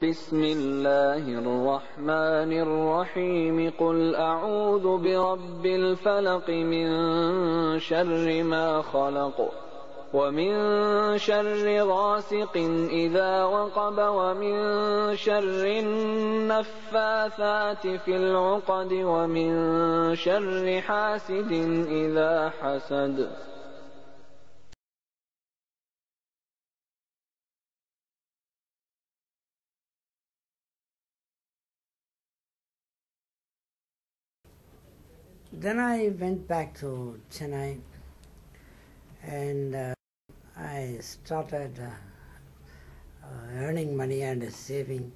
بسم الله الرحمن الرحيم قل أعوذ برب الفلق من شر ما خلق ومن شر غاسق إذا وقب ومن شر النفاثات في العقد ومن شر حاسد إذا حسد. Then I went back to Chennai and I started earning money and saving,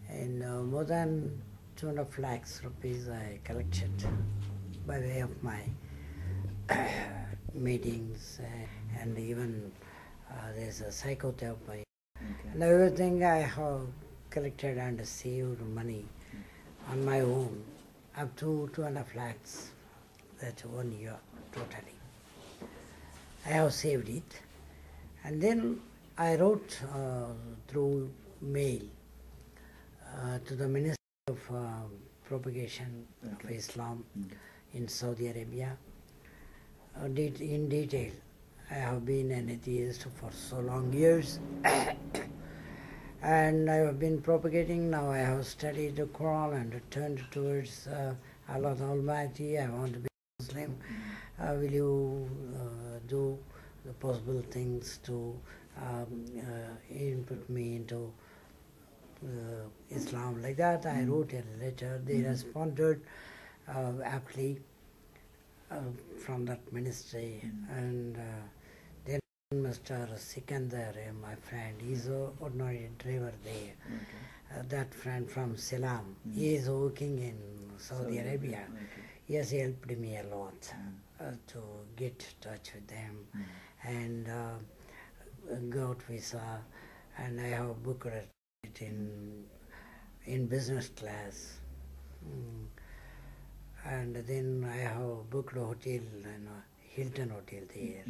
and more than 2.5 lakhs rupees I collected by way of my meetings and even there's a psychotherapy. Okay. And everything I have collected and saved money on my own up to 2.5 lakhs, that's 1 year totally. I have saved it, and then I wrote through mail to the Minister of Propagation of Islam in Saudi Arabia. In detail, I have been an atheist for so long years and I have been propagating. Now I have studied the Quran and turned towards Allah the Almighty. I want to be Muslim. Will you do the possible things to input me into Islam? Like that, I wrote a letter. They responded aptly from that ministry, and then Mr. Sikandar, my friend, he's an ordinary driver there. Okay. That friend from Salam, he is working in Saudi Arabia. Okay. He has helped me a lot to get in touch with them and got visa, and I have booked it in business class. And then I have booked a hotel, Hilton Hotel there.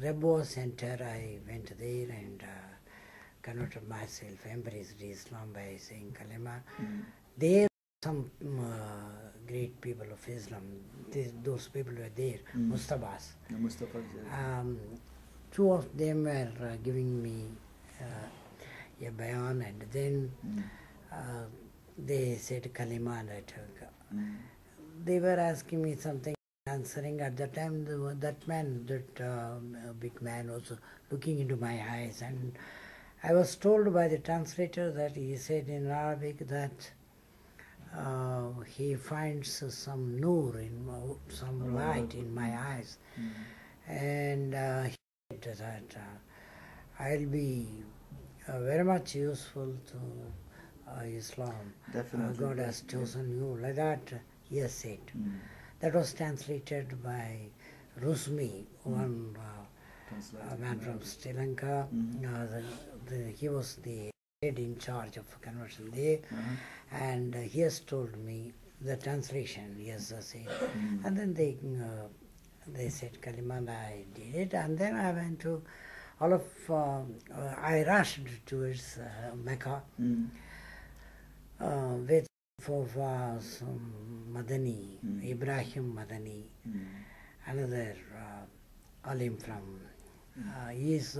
Rebo Center, I went there and converted myself, embraced Islam by saying Kalima. There some great people of Islam, those people were there, Mustafas. Two of them were giving me a bayan, and then they said Kalima, and I took. They were asking me something, answering. At that time, that man, that big man, was looking into my eyes, and I was told by the translator that he said in Arabic that he finds some nur some light in my eyes, and he said that I'll be very much useful to Islam. God has chosen you. Like that, he has said. That was translated by Rusmi, one man from Sri Lanka. He was the head in charge of conversion there, and he has told me the translation. He has said, and then they said Kalima, and I did it, and then I went to all of. I rushed towards Mecca. With some Madani, Ibrahim Madani, another alim from, he is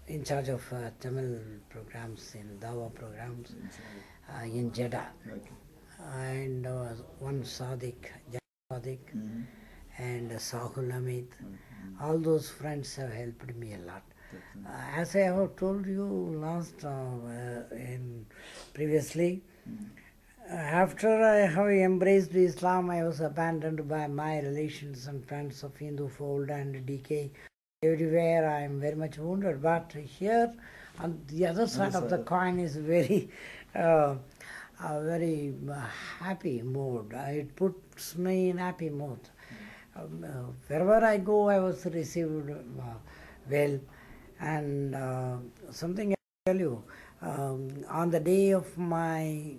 in charge of Tamil programs, in Dawah programs in Jeddah. And one Sadiq, and Sahul Hamid. All those friends have helped me a lot. As I have told you previously, after I have embraced Islam, I was abandoned by my relations and friends of Hindu fold and decay. Everywhere I am very much wounded, but here on the other side of the coin is very, very happy mood. It puts me in happy mood. Wherever I go, I was received well. And something I tell you, on the day of my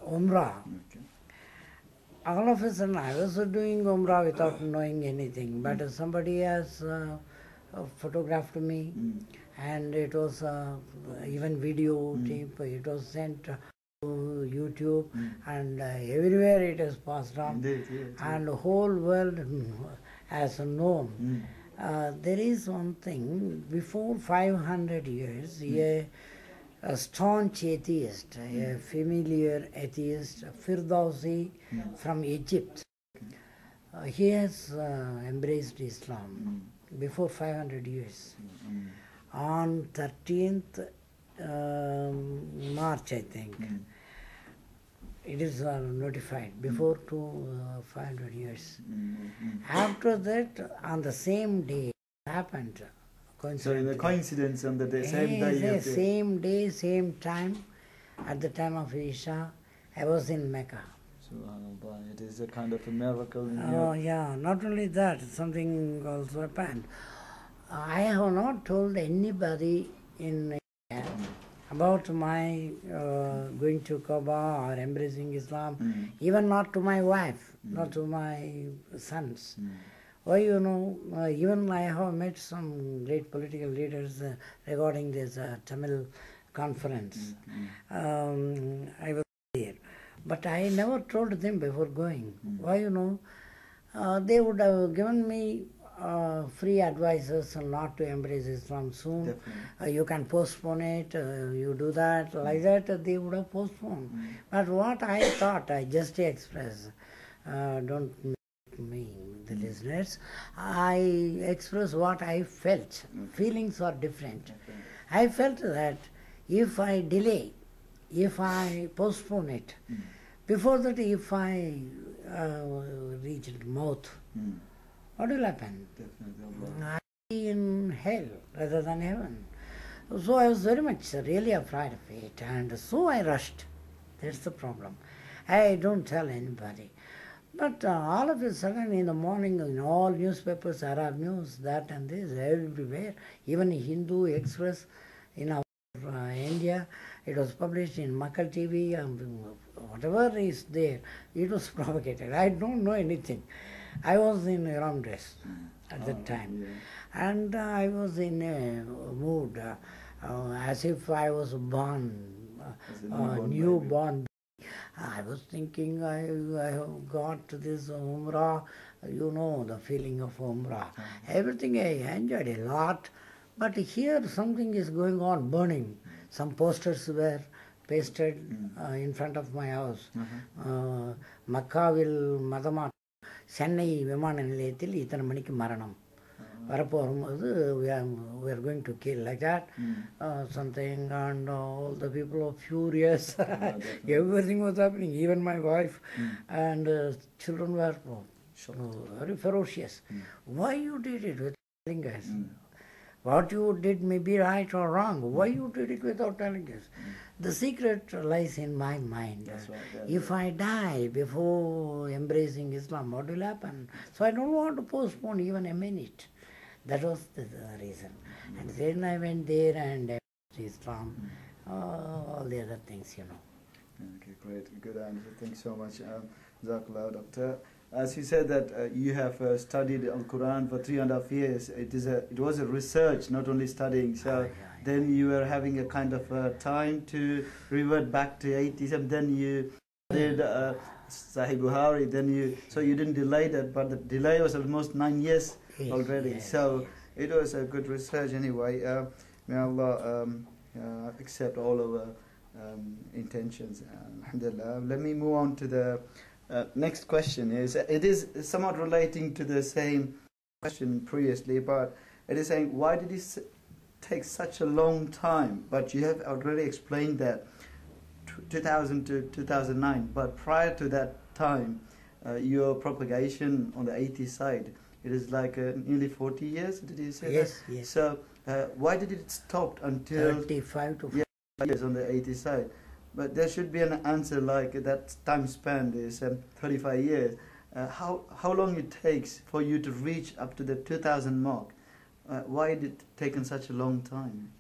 Umrah, all of a sudden I was doing Umrah without knowing anything, but somebody has photographed me and it was even video tape. It was sent to YouTube, and everywhere it is passed on. Indeed, yeah, And the whole world has known. There is one thing, before 500 years, a staunch atheist, a familiar atheist, Firdausi from Egypt, he has embraced Islam before 500 years. On 13th March, I think, it is notified, before 500 years. After that, on the same day, it happened. So the coincidence on the same day. Same day, same time, at the time of Isha, I was in Mecca. Subhanallah, it is a kind of a miracle. Yeah, not only that, something also happened. I have not told anybody in India about my going to Kaaba or embracing Islam, even not to my wife, not to my sons. Why, even I have met some great political leaders regarding this Tamil conference. I was there. But I never told them before going. Why, they would have given me free advices not to embrace Islam soon. You can postpone it, you do that, like that, they would have postponed. But what I thought, I just express, don't make me, the listeners, I express what I felt. Feelings are different. I felt that if I delay, if I postpone it, before that, if I reach mouth, what will happen? I'll be in hell rather than heaven. So I was very much really afraid of it, and so I rushed. That's the problem. I don't tell anybody. But all of a sudden in the morning, in all newspapers, Arab news, that and this, everywhere, even Hindu Express in our India, it was published in Makkal TV, whatever is there, it was propagated. I don't know anything. I was in Iran dress at that time, and I was in a mood as if I was born, newborn. I was thinking I have got this Umrah, the feeling of Umrah. Everything I enjoyed a lot, but here something is going on, burning. Some posters were pasted in front of my house. மக்காவில் மதமா சென்னை விமான நிலையத்தில் இத்தனை மணிக்கு மரணம் வரப்போ வரும்போது we are going to kill, like that, something, and all the people are furious. Everything was happening, even my wife and children were very ferocious. Why you did it without telling us? What you did may be right or wrong. Why you did it without telling us? The secret lies in my mind. If I die before embracing Islam, what will happen? So I don't want to postpone even a minute. That was the reason. And then I went there and embraced Islam, all the other things, Okay, great. Good answer. Thanks so much. Jazakallah, Doctor. As you said that you have studied Al-Quran for 3.5 years, it was a research, not only studying. So then you were having a kind of time to revert back to atheism. Then you did Sahih Bukhari. So you didn't delay that, but the delay was almost 9 years already. So it was a good research anyway. May Allah accept all of our intentions. Alhamdulillah. Let me move on to the next question. It is somewhat relating to the same question previously, but it is saying, why did it take such a long time? But you have already explained that 2000 to 2009, but prior to that time, your propagation on the atheist side, it is like nearly 40 years, did you say that? Yes. So why did it stop until 35 to 40 years on the atheist side? But there should be an answer like that time span is 35 years. How long it takes for you to reach up to the 2000 mark? Why did it taken such a long time?